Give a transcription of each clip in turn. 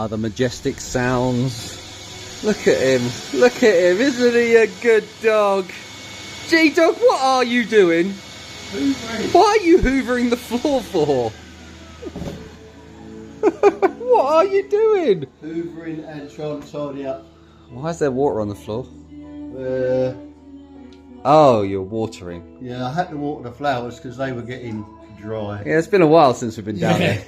Ah, the majestic sounds. Look at him. Look at him. Isn't he a good dog? G-Dog, what are you doing? Hoovering. What are you hoovering the floor for? What are you doing? Hoovering and trying to tidy up. Why is there water on the floor? Oh, you're watering. Yeah, I had to water the flowers because they were getting dry. Yeah, it's been a while since we've been down here.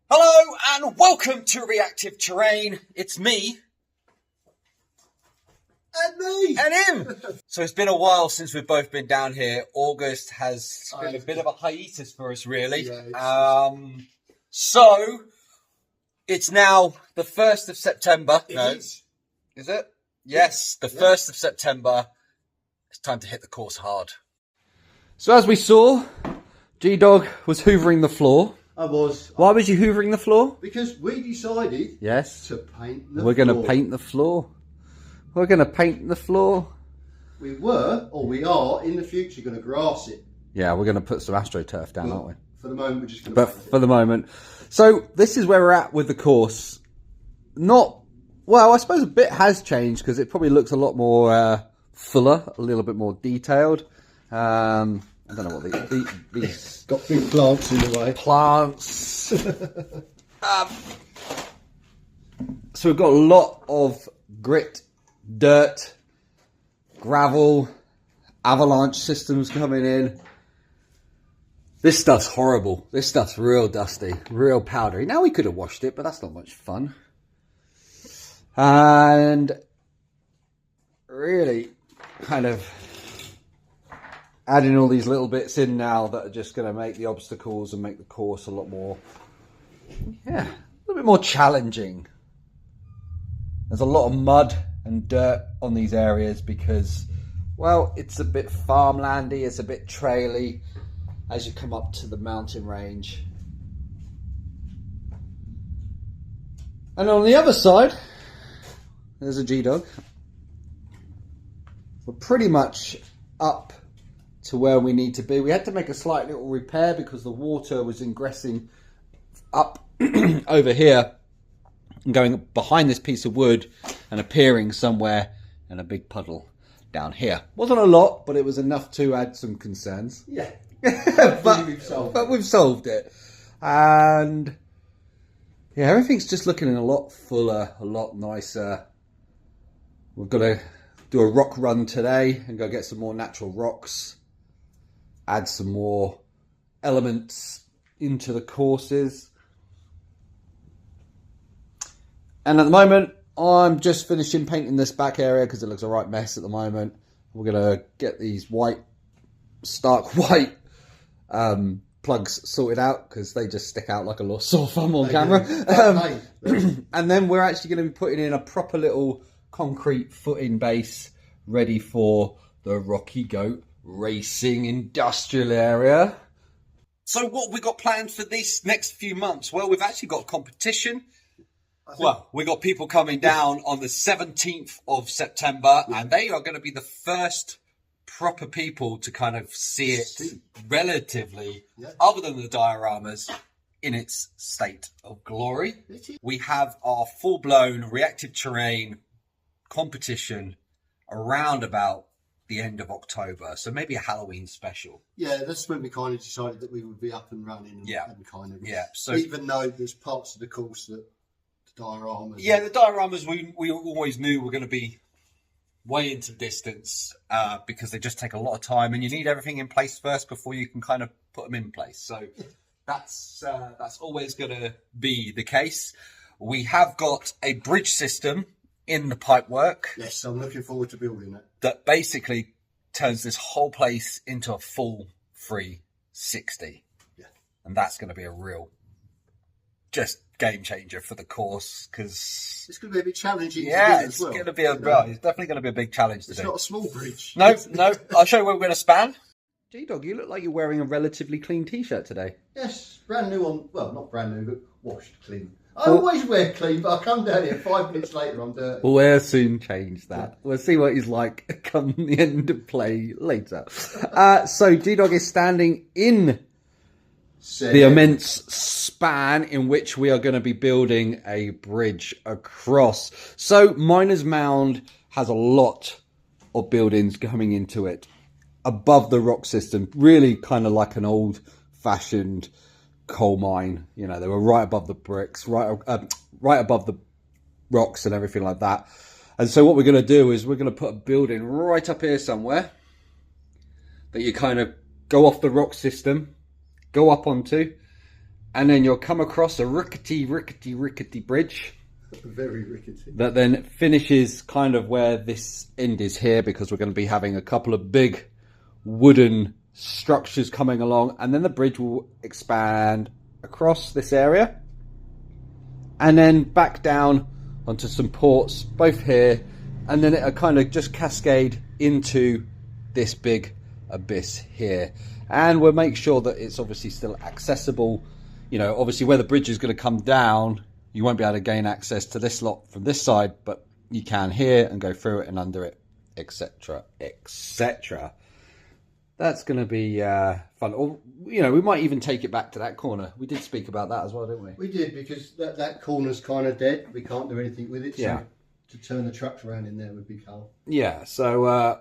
Hello and welcome to Reactive Terrain. It's me. And me! And him! So it's been a while since we've both been down here. August has been a bit of a hiatus for us, really. Yeah, so it's now the 1st of September. Is it? Yes, the 1st of September. It's time to hit the course hard. So as we saw, G-Dog was hoovering the floor. I was. Why was you hoovering the floor? Because we decided Yes. to paint the floor. We're going to paint the floor. We're going to paint the floor. We were, or we are, in the future going to grass it. Yeah, we're going to put some AstroTurf down, aren't we? For the moment, we're just going to But for the moment. So this is where we're at with the course. Well, I suppose a bit has changed because it probably looks a lot more fuller, a little bit more detailed. I don't know what these got big plants in the way. Plants. So we've got a lot of grit, dirt, gravel, avalanche systems coming in. This stuff's horrible. This stuff's real dusty, real powdery. Now we could have washed it, but that's not much fun. And really kind of adding all these little bits in now that are just going to make the obstacles and make the course a lot more, a little bit more challenging. There's a lot of mud and dirt on these areas because, well, it's a bit farmlandy, it's a bit traily as you come up to the mountain range. And on the other side, there's a G-Dog. We're pretty much up to where we need to be. We had to make a slight little repair because the water was ingressing up over here and going behind this piece of wood and appearing somewhere in a big puddle down here. Wasn't a lot, but it was enough to add some concerns. Yeah. but we've solved it. And yeah, everything's just looking a lot fuller, a lot nicer. We've got to do a rock run today and go get some more natural rocks. Add some more elements into the courses. And at the moment, I'm just finishing painting this back area because it looks a right mess at the moment. We're going to get these stark white plugs sorted out because they just stick out like a lost sore thumb on camera. And then we're actually going to be putting in a proper little concrete footing base ready for the Rocky Goat racing industrial area. So what have we got planned for these next few months? Well, we've actually got a competition. Well, we got people coming down on the 17th of September, and they are going to be the first proper people to kind of see it relatively, other than the dioramas, in its state of glory. We have our full-blown reactive terrain competition around about the end of October, so maybe a Halloween special. Yeah, that's when we kind of decided that we would be up and running and kind of so even though there's parts of the course that the dioramas the dioramas we always knew were going to be way into distance because they just take a lot of time and you need everything in place first before you can kind of put them in place. So that's always going to be the case. We have got a bridge system in the pipework. Yes, I'm looking forward to building it. That basically turns this whole place into a full 360. Yeah. And that's going to be a real just game changer for the course because it's going to be a bit challenging. Yeah, to do it's as well, going to be it's definitely going to be a big challenge to do. It's not a small bridge. No, I'll show you where we're going to span. G-Dog, you look like you're wearing a relatively clean t-shirt today. Yes, brand new on, well, not brand new, but washed clean. I always wear clean, but I come down here 5 minutes later, I'm dirty. We'll soon change that. Yeah. We'll see what he's like come the end of play later. So G-Dog is standing in the immense span in which we are going to be building a bridge across. So Miner's Mound has a lot of buildings coming into it above the rock system, really kind of like an old-fashioned coal mine. You know, they were right above the bricks, right above the rocks and everything like that. And so what we're going to do is we're going to put a building right up here somewhere that you kind of go off the rock system, go up onto, and then you'll come across a rickety bridge. Very rickety. That then finishes kind of where this end is here, because we're going to be having a couple of big wooden structures coming along, and then the bridge will expand across this area and then back down onto some ports both here, and then it'll kind of just cascade into this big abyss here. And we'll make sure that it's obviously still accessible. You know, obviously where the bridge is going to come down, you won't be able to gain access to this lot from this side, but you can here and go through it and under it, etc, etc. That's going to be fun. Or, you know, we might even take it back to that corner. We did speak about that as well, didn't we? We did, because that corner's kind of dead. We can't do anything with it. So yeah. To turn the trucks around in there would be cool. Yeah, so,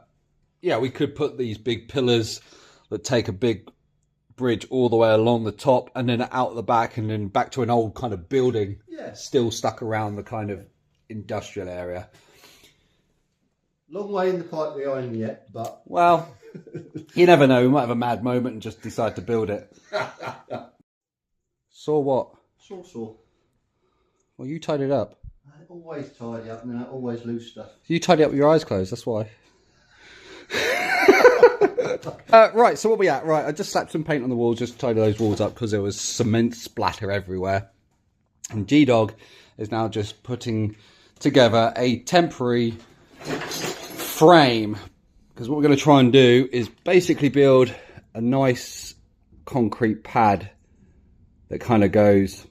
yeah, we could put these big pillars that take a big bridge all the way along the top and then out the back and then back to an old kind of building. Yeah. Still stuck around the kind of industrial area. Long way in the pipe behind yet, but... Well... You never know, we might have a mad moment and just decide to build it. Saw what? Saw. Well, you tied it up. I always tidy up and then I always lose stuff. You tidy up with your eyes closed, that's why. Right, so what we at? Right, I just slapped some paint on the walls, just to tidy those walls up because there was cement splatter everywhere. And G-Dog is now just putting together a temporary frame. Because what we're going to try and do is basically build a nice concrete pad that kind of goes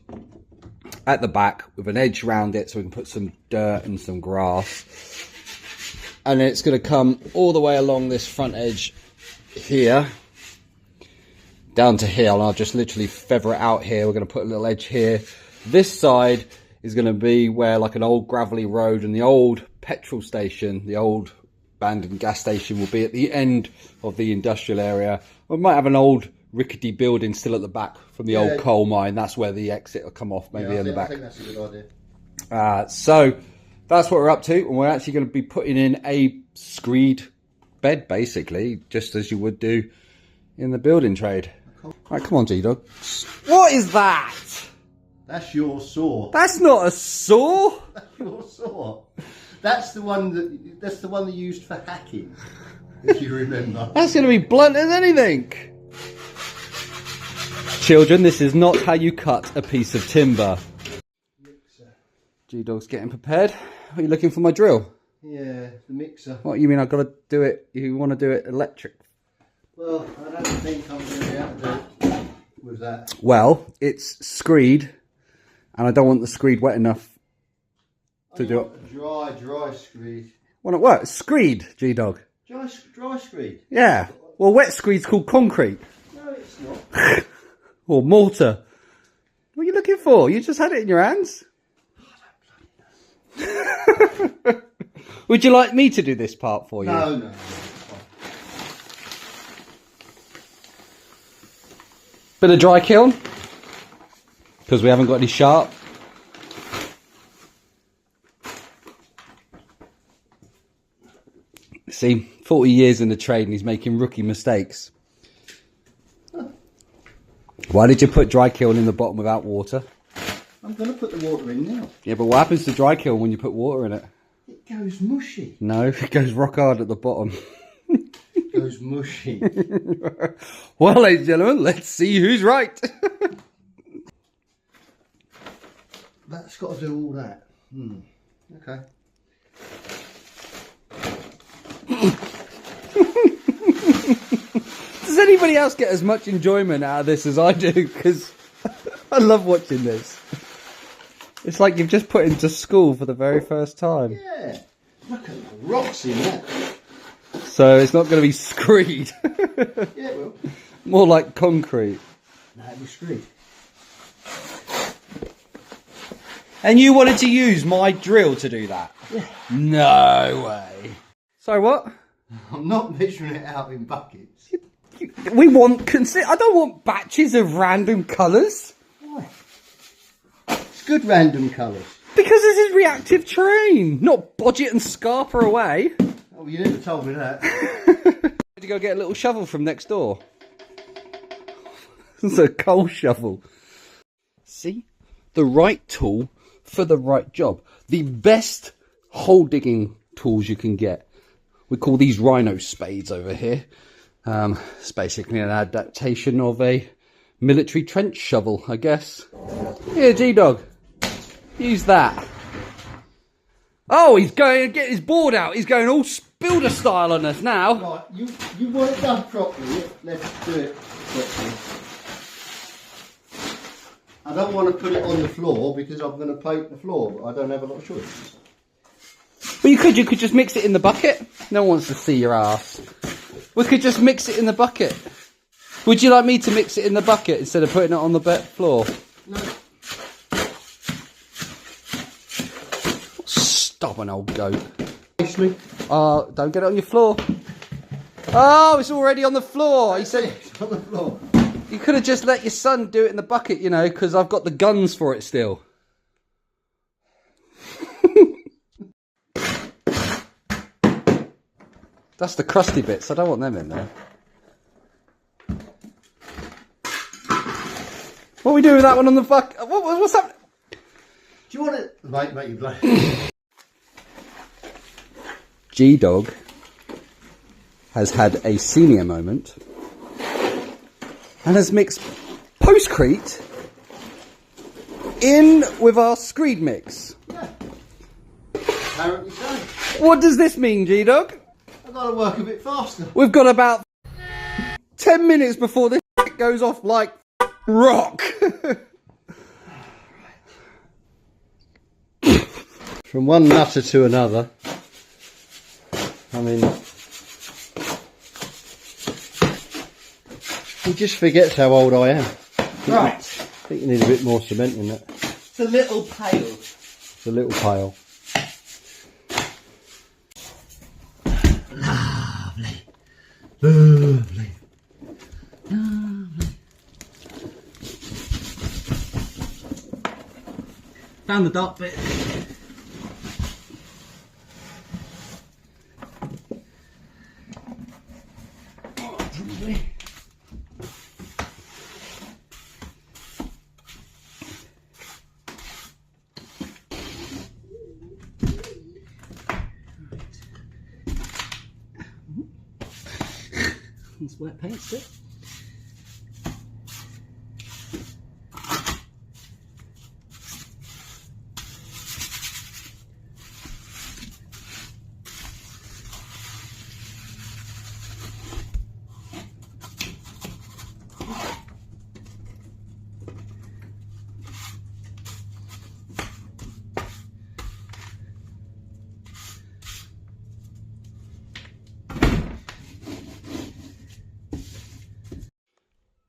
at the back with an edge around it so we can put some dirt and some grass. And then it's going to come all the way along this front edge here, down to here. And I'll just literally feather it out here. We're going to put a little edge here. This side is going to be where like an old gravelly road and the old petrol station, the old abandoned gas station, will be at the end of the industrial area. We might have an old rickety building still at the back from the old coal mine. That's where the exit will come off, maybe in the back. I think that's a good idea. So that's what we're up to, and we're actually going to be putting in a screed bed, basically, just as you would do in the building trade. Cool. Right, come on, G-Dog. What is that? That's your saw. That's not a saw. That's your saw. That's the one that you used for hacking, if you remember. That's going to be blunt as anything. Children, this is not how you cut a piece of timber. G-Dog's getting prepared. Are you looking for my drill? Yeah, the mixer. What, you mean I've got to do it, you want to do it electric? Well, I don't think I'm going to be able to do it with that. Well, it's screed, and I don't want the screed wet enough to do it. Dry screed. Want it what? Screed, G-Dog. Dry screed? Yeah. Well, wet screed's called concrete. No, it's not. Or mortar. What are you looking for? You just had it in your hands. Would you like me to do this part for you? No. Bit of dry kiln. Because we haven't got any sharp. See, 40 years in the trade and he's making rookie mistakes. Why did you put dry kiln in the bottom without water? I'm going to put the water in now. Yeah, but what happens to dry kiln when you put water in it? It goes mushy. No, it goes rock hard at the bottom. It goes mushy. Well, ladies and gentlemen, let's see who's right. That's got to do all that. Okay. Does anybody else get as much enjoyment out of this as I do? Because I love watching this. It's like you've just put into school for the very first time. Yeah. Look at the rocks in that. So it's not going to be screed. Yeah, it will. More like concrete. No, it'll be screed. And you wanted to use my drill to do that? Yeah. No way. So what? I'm not measuring it out in buckets. We want I don't want batches of random colours. Why? It's good random colours. Because this is reactive terrain, not bodge it and scarper away. Oh, you never told me that. To go get a little shovel from next door. It's a coal shovel. See? The right tool for the right job. The best hole digging tools you can get. We call these rhino spades over here. It's basically an adaptation of a military trench shovel, I guess. Here, G-Dog. Use that. Oh, he's going to get his board out. He's going all builder style on us now. Right, you want it done properly. Let's do it properly. I don't want to put it on the floor because I'm going to paint the floor, but I don't have a lot of choice. Well, you could just mix it in the bucket. No one wants to see your ass. We could just mix it in the bucket. Would you like me to mix it in the bucket instead of putting it on the floor? No. Stubborn old goat. Me. Don't get it on your floor. Oh, it's already on the floor. He said It's on the floor. you could have just let your son do it in the bucket, you know, because I've got the guns for it still. That's the crusty bits. I don't want them in there. What are we doing with that one on the fuck? What's happening? Do you want it? Mate, you bloody. G-Dog has had a senior moment and has mixed postcrete in with our screed mix. Yeah. Apparently so. What does this mean, G-Dog? I've got to work a bit faster. We've got about 10 minutes before this goes off like rock. From one nutter to another. I mean, he just forgets how old I am. Right. I think you need a bit more cement in that. It's a little pale. It's a little pile. Lovely. Lovely. Lovely. Found the dark bit. It's wet paint still.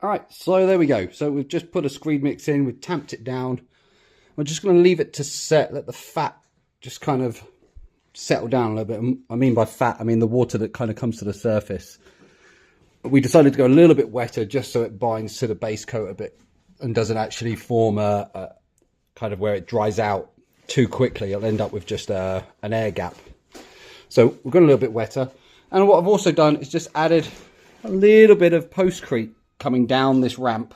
Alright, so there we go. So we've just put a screed mix in, we've tamped it down. We're just going to leave it to set, let the fat just kind of settle down a little bit. I mean by fat, I mean the water that kind of comes to the surface. We decided to go a little bit wetter just so it binds to the base coat a bit and doesn't actually form a kind of where it dries out too quickly. It'll end up with just an air gap. So we've gone a little bit wetter. And what I've also done is just added a little bit of postcrete coming down this ramp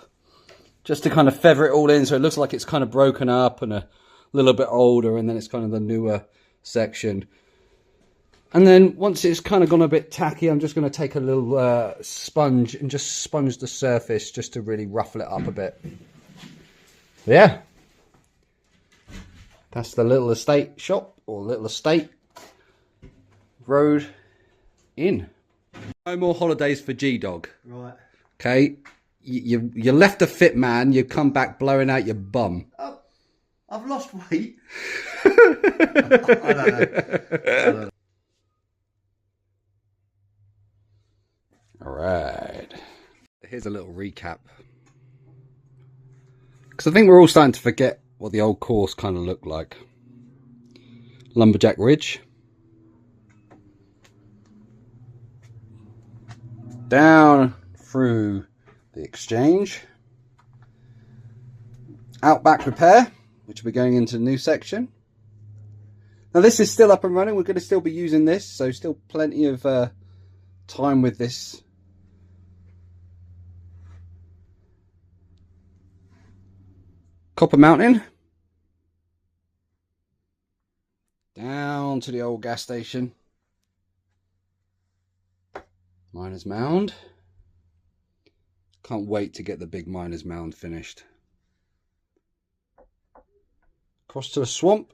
just to kind of feather it all in so it looks like it's kind of broken up and a little bit older, and then it's kind of the newer section. And then once it's kind of gone a bit tacky, I'm just going to take a little sponge and just sponge the surface just to really ruffle it up a bit. Yeah, that's the little estate shop, or little estate road in. No more holidays for G-Dog. Right. Okay, you left a fit man. You come back blowing out your bum. I've lost weight. I don't know. All right. Here's a little recap. Because I think we're all starting to forget what the old course kind of looked like. Lumberjack Ridge. Down through the exchange. Outback Repair, which will be going into the new section. Now this is still up and running. We're going to still be using this, so still plenty of time with this. Copper Mountain. Down to the old gas station. Miners Mound. Can't wait to get the big Miners Mound finished. Across to the swamp.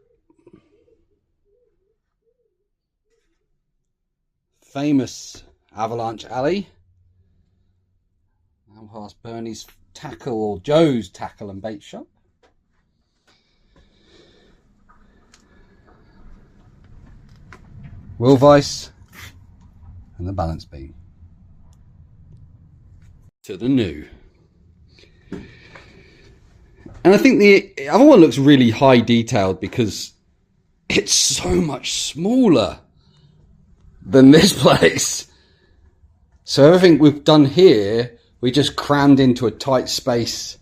Famous Avalanche Alley. Now past Bernie's tackle, or Joe's tackle and bait shop. Wheel vise and the balance beam. To the new. And I think the other one looks really high detailed because it's so much smaller than this place. So everything we've done here, we just crammed into a tight space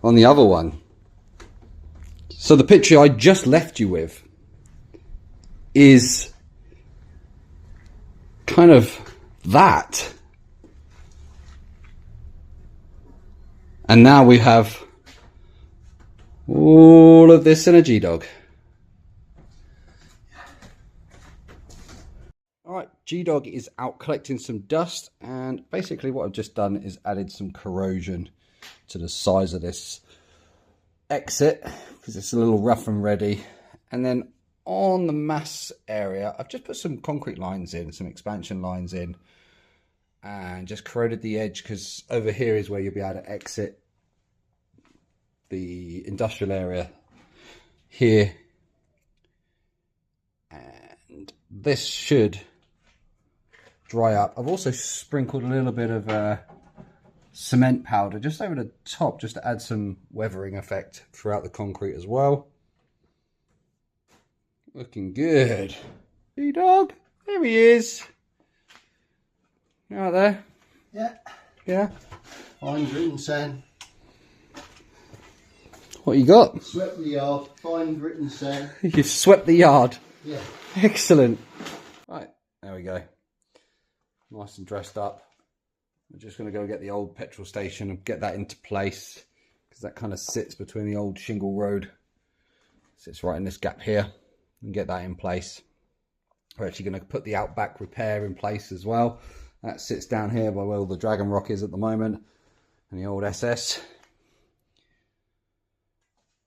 on the other one. So the picture I just left you with is kind of that. And now we have all of this in a G-Dog. Alright, G-Dog is out collecting some dust, and basically what I've just done is added some corrosion to the size of this exit because it's a little rough and ready. And then on the mass area, I've just put some concrete lines in, some expansion lines in, and just corroded the edge because over here is where you'll be able to exit the industrial area here. And this should dry up. I've also sprinkled a little bit of cement powder just over the top, just to add some weathering effect throughout the concrete as well. Looking good. G-Dog, there he is. You out there? Yeah. Yeah. Fine grit and sand. What you got? Swept the yard. Fine grit and sand. You've swept the yard. Yeah. Excellent. Right, there we go. Nice and dressed up. We're just going to go get the old petrol station and get that into place, because that kind of sits between the old shingle road. Sits right in this gap here, and get that in place. We're actually going to put the Outback Repair in place as well. That sits down here by where all the Dragon Rock is at the moment, and the old SS.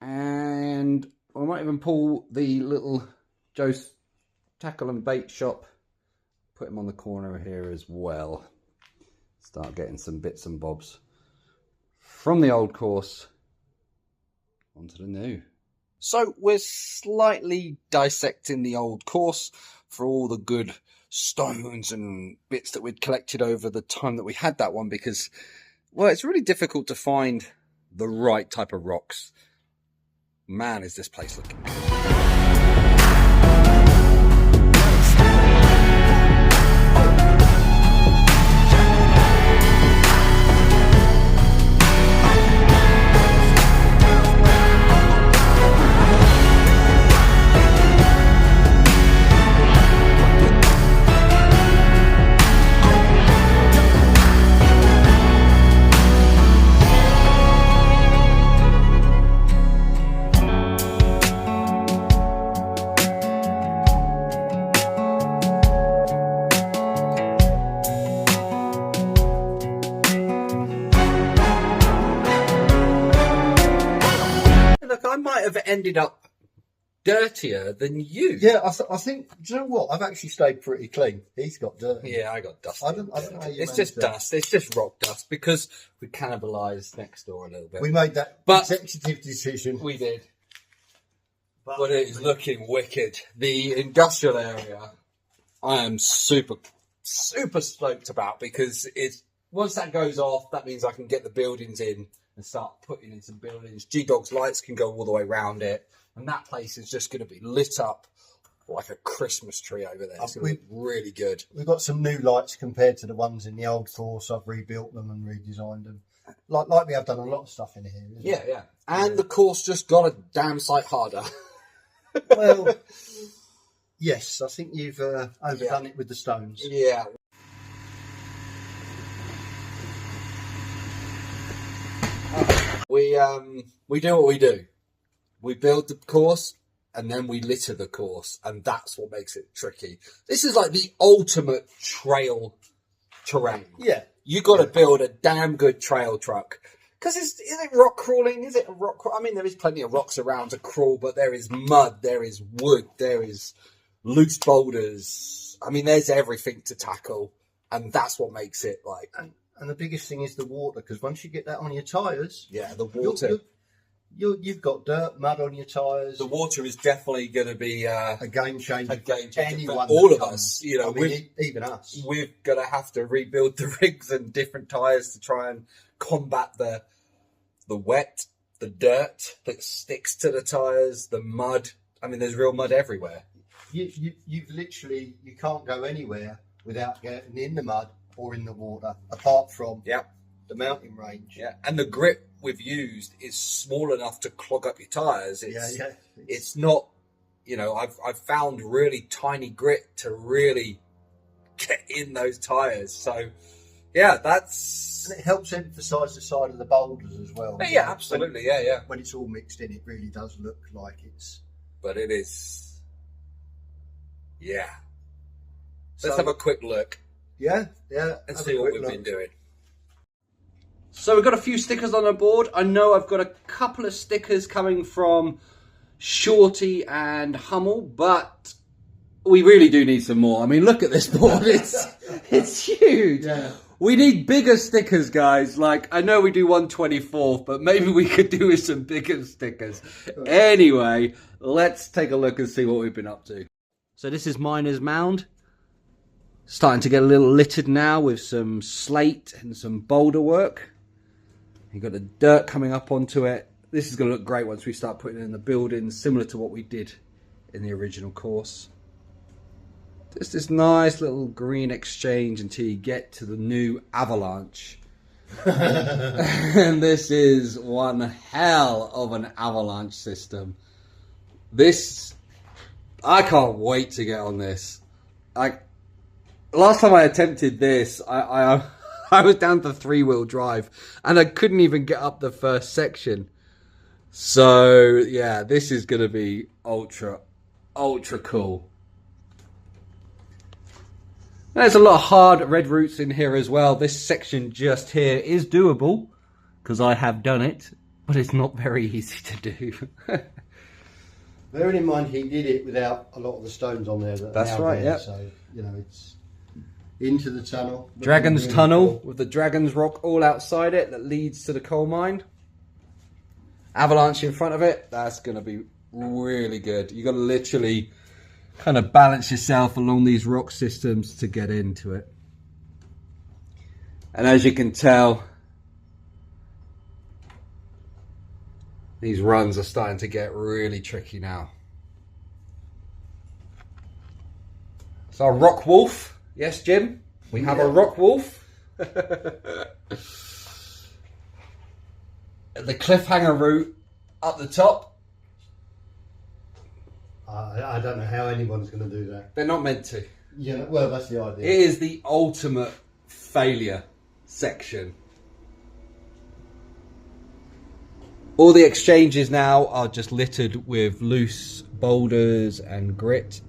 And I might even pull the little Joe's tackle and bait shop, put him on the corner here as well. Start getting some bits and bobs from the old course onto the new. So we're slightly dissecting the old course for all the good stones and bits that we'd collected over the time that we had that one, because, well, it's really difficult to find the right type of rocks. Man, is this place looking good. Look, I might have ended up dirtier than you. Yeah, I think. Do you know what? I've actually stayed pretty clean. He's got dirt. Yeah, I got dust. I don't know how you It's managed just that. dust. It's just rock dust because we cannibalised next door a little bit. We made that But- executive decision. We did. But it is looking wicked. The industrial area, I am super stoked about because it's once that goes off, that means I can get the buildings in and start putting in some buildings. G-Dog's lights can go all the way around it, and that place is just going to be lit up like a Christmas tree over there. It's going to be really good. We've got some new lights compared to the ones in the old course. I've rebuilt them and redesigned them, like we have done a lot of stuff in here. Isn't it? Yeah. And the course just got a damn sight harder. Well, yes, I think you've overdone it with the stones. Yeah. We do what we do. We build the course and then we litter the course, and that's what makes it tricky. This is like the ultimate trail terrain. Yeah. You got to build a damn good trail truck. Because is it rock crawling? Is it a rock crawl? I mean, there is plenty of rocks around to crawl, but there is mud, there is wood, there is loose boulders. I mean, there's everything to tackle, and that's what makes it like. And the biggest thing is the water, because once you get that on your tyres, Yeah, the water. you've got dirt, mud on your tyres. The water is definitely going to be A game changer. a game changer Anyone for all that of comes. us. You know, I mean, even us. we're going to have to rebuild the rigs and different tyres to try and combat the wet, the dirt that sticks to the tyres, the mud. I mean, there's real mud everywhere. You've literally, you can't go anywhere without getting in the mud or in the water, apart from the mountain range. Yeah, and the grit we've used is small enough to clog up your tyres. It's not, you know, I've found really tiny grit to really get in those tyres. So, yeah, that's... And it helps emphasise the side of the boulders as well. Yeah, absolutely, yeah. When it's all mixed in, it really does look like it's... But it is... Yeah. So, Let's have a quick look Yeah. and have see a what quick we've look. been doing. So we've got a few stickers on the board. I know I've got a couple of stickers coming from Shorty and Hummel, but we really do need some more. I mean, look at this board. It's huge. Yeah. We need bigger stickers, guys. Like, I know we do 1/24th, but maybe we could do with some bigger stickers. Anyway, let's take a look and see what we've been up to. So this is Miner's Mound. Starting to get a little littered now with some slate and some boulder work. You've got the dirt coming up onto it. This is going to look great once we start putting it in the buildings, similar to what we did in the original course. Just this nice little green exchange until you get to the new avalanche. And this is one hell of an avalanche system. I can't wait to get on this. Last time I attempted this, I was down to 3-wheel drive and I couldn't even get up the first section. So yeah, this is going to be ultra cool. There's a lot of hard red roots in here as well. This section just here is doable because I have done it, but it's not very easy to do. Bearing in mind he did it without a lot of the stones on there. That's are now right, there, yeah. So, you know, it's into the tunnel. Dragon's Looking really Tunnel cool. with the Dragon's Rock all outside it that leads to the coal mine. Avalanche in front of it. That's going to be really good. You got to literally kind of balance yourself along these rock systems to get into it. And as you can tell, these runs are starting to get really tricky now. So a rock wolf. Yes, Jim? We have a rock wolf. The cliffhanger route up the top. I don't know how anyone's going to do that. They're not meant to. Yeah, well, that's the idea. It is the ultimate failure section. All the exchanges now are just littered with loose boulders and grit.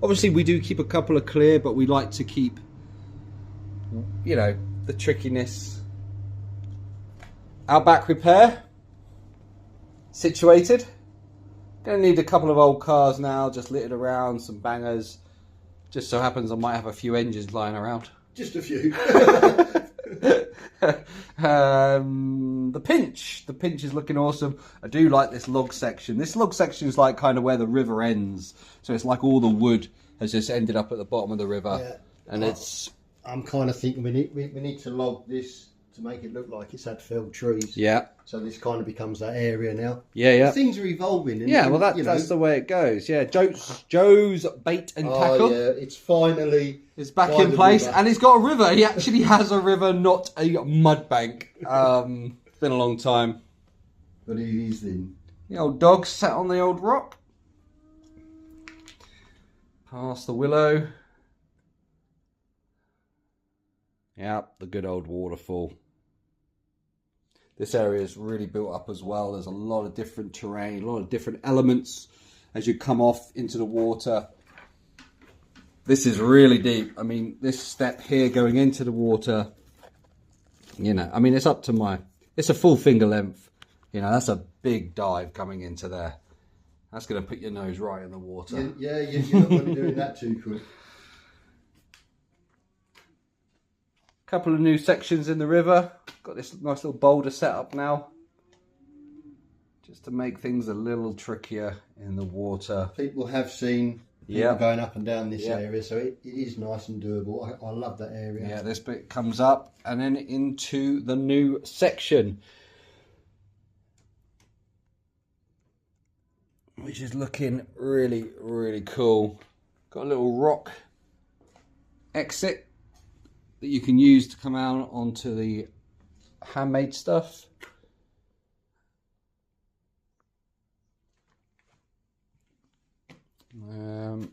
Obviously, we do keep a couple of clear, but we like to keep, you know, the trickiness. Our back repair situated. Gonna need a couple of old cars now, just littered around, some bangers. Just so happens I might have a few engines lying around. Just a few. The pinch. The pinch is looking awesome. I do like this log section. This log section is like kind of where the river ends. So it's like all the wood has just ended up at the bottom of the river. Yeah. And it's... I'm kind of thinking we need to log this to make it look like it's had felled trees. Yeah. So this kind of becomes that area now. Yeah, yeah. Things are evolving. And, yeah, well, that's the way it goes. Yeah, Joe's bait and tackle. Oh, yeah, it's finally... It's back in place, and he's got a river. He actually has a river, not a mud bank. It's been a long time. But it is then. The old dog sat on the old rock. Past the willow. Yep, the good old waterfall. This area is really built up as well. There's a lot of different terrain, a lot of different elements as you come off into the water. This is really deep. I mean, this step here going into the water, you know, I mean, it's up to it's a full finger length. You know, that's a big dive coming into there. That's going to put your nose right in the water. Yeah, you're not going to be doing that too quick. Couple of new sections in the river. Got this nice little boulder set up now, just to make things a little trickier in the water. People have seen people going up and down this area, so it is nice and doable. I love that area. Yeah, this bit comes up and then into the new section, which is looking really, really cool. Got a little rock exit that you can use to come out onto the handmade stuff.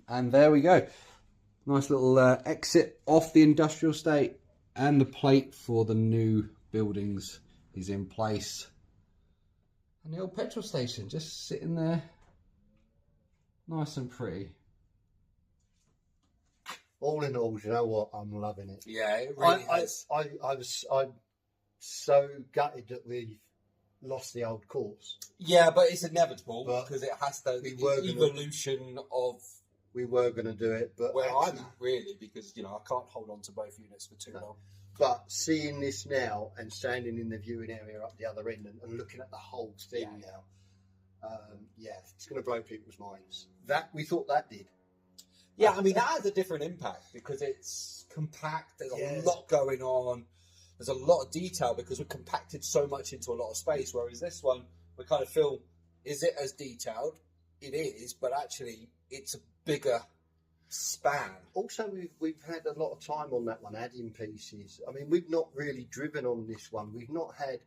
And there we go. Nice little exit off the industrial estate, and the plate for the new buildings is in place. And the old petrol station just sitting there, nice and pretty. All in all, you know what? I'm loving it. Yeah, it really is. I'm so gutted that we've lost the old course. Yeah, but it's inevitable because it has the evolution of. We were going to do it, but where I'm at really, because I can't hold on to both units for too long. But seeing this now and standing in the viewing area up the other end and looking at the whole thing now, it's going to blow people's minds. That we thought that did. Yeah, I mean, that has a different impact because it's compact. There's a lot going on. There's a lot of detail because we're compacted so much into a lot of space. Whereas this one, we kind of feel, is it as detailed? It is, but actually, it's a bigger span. Also, we've had a lot of time on that one, adding pieces. I mean, we've not really driven on this one. We've not had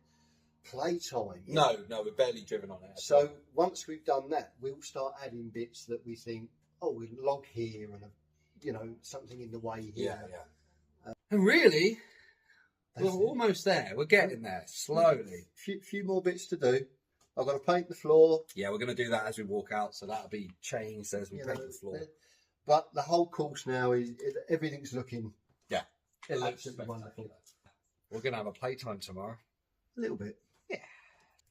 playtime. No, we've barely driven on it. So once we've done that, we'll start adding bits that we think, oh, we log here and something in the way here. Yeah. And really, we're almost there. We're getting there slowly. Few more bits to do. I've got to paint the floor. Yeah, we're going to do that as we walk out, so that'll be changed as we paint the floor. But the whole course now everything's looking it looks absolutely wonderful. We're going to have a playtime tomorrow. A little bit. Yeah.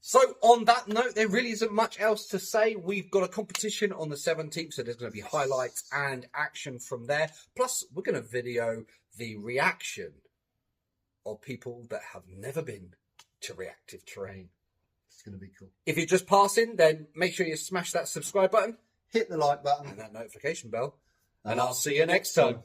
So on that note, there really isn't much else to say. We've got a competition on the 17th, so there's going to be highlights and action from there. Plus, we're going to video the reaction of people that have never been to reactive terrain. It's going to be cool. If you're just passing, then make sure you smash that subscribe button. Hit the like button. And that notification bell. And I'll see you next time.